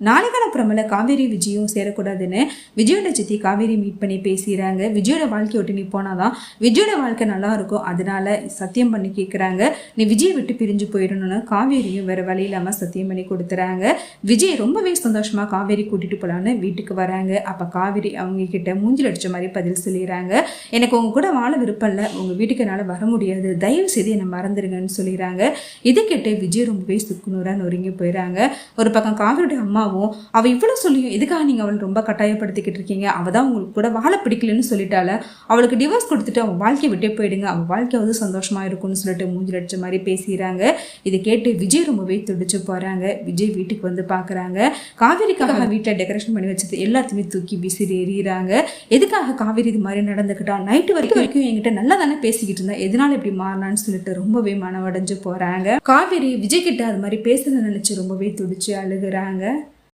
நாளைக்கான பிரமல காவேரி விஜயும் சேரக்கூடாதுன்னு விஜயோட சித்தி காவேரி மீட் பண்ணி பேசிடுறாங்க. விஜயோட வாழ்க்கையை விட்டு நீ போனாதான் விஜயோட வாழ்க்கை நல்லா இருக்கும், அதனால சத்தியம் பண்ணி கேட்குறாங்க. நீ விஜயை விட்டு பிரிஞ்சு போயிடணும்னு காவேரியும் வேற வழி இல்லாமல் சத்தியம் பண்ணி கொடுத்துறாங்க. விஜய் ரொம்பவே சந்தோஷமா காவேரி கூட்டிட்டு போலான்னு வீட்டுக்கு வராங்க. அப்ப காவேரி அவங்க கிட்ட மூஞ்சில் அடிச்ச மாதிரி பதில் சொல்லிடுறாங்க. எனக்கு உங்க கூட வாழ விருப்பம் இல்லை, உங்க வீட்டுக்கு என்னால் வர முடியாது, தயவு செய்து என்னை மறந்துடுங்கன்னு சொல்லிடுறாங்க. இது கேட்டு விஜய் ரொம்பவே சுக்குநூறா நொறுங்கி போயிடறாங்க. ஒரு பக்கம் காவேரியோட அம்மாவும் அவ இவ்வளவு சொல்லியும் எதுக்காக நீங்க அவளை ரொம்ப கட்டாயப்படுத்திக்கிட்டு இருக்கீங்க, அவதான் உங்களுக்கு கூட வாழ பிடிக்கலன்னு சொல்லிட்டால, அவளுக்கு டிவோர்ஸ் கொடுத்துட்டு அவன் வாழ்க்கையை விட்டே போயிடுங்க, அவன் வாழ்க்கையாவது சந்தோஷமா இருக்கும்னு சொல்லிட்டு மூஞ்சில் அடிச்ச மாதிரி பேசிடுறாங்க. இதை கேட்டு விஜய் ரொம்பவே துடிச்சு போறாங்க. விஜய் வீட்டுக்கு வந்து பாக்குறாங்க. காவேரிக்காக வீட்டில் டெக்கரேஷன் பண்ணி வச்சது எல்லாத்தையுமே தூக்கி விசிறி எறிகிறாங்க. எதுக்காக காவேரி இது மாதிரி நடந்துக்கிட்டா, நைட்டு வரைக்கும் என்கிட்ட நல்லா தானே பேசிக்கிட்டு இருந்தா, எதனால இப்படி மாறினான்னு சொல்லிட்டு ரொம்பவே மனவடைஞ்சு போறாங்க. காவேரி விஜய் கிட்ட அது மாதிரி பேசுறத நினைச்சு ரொம்பவே துடிச்சு அழுகுறாங்க.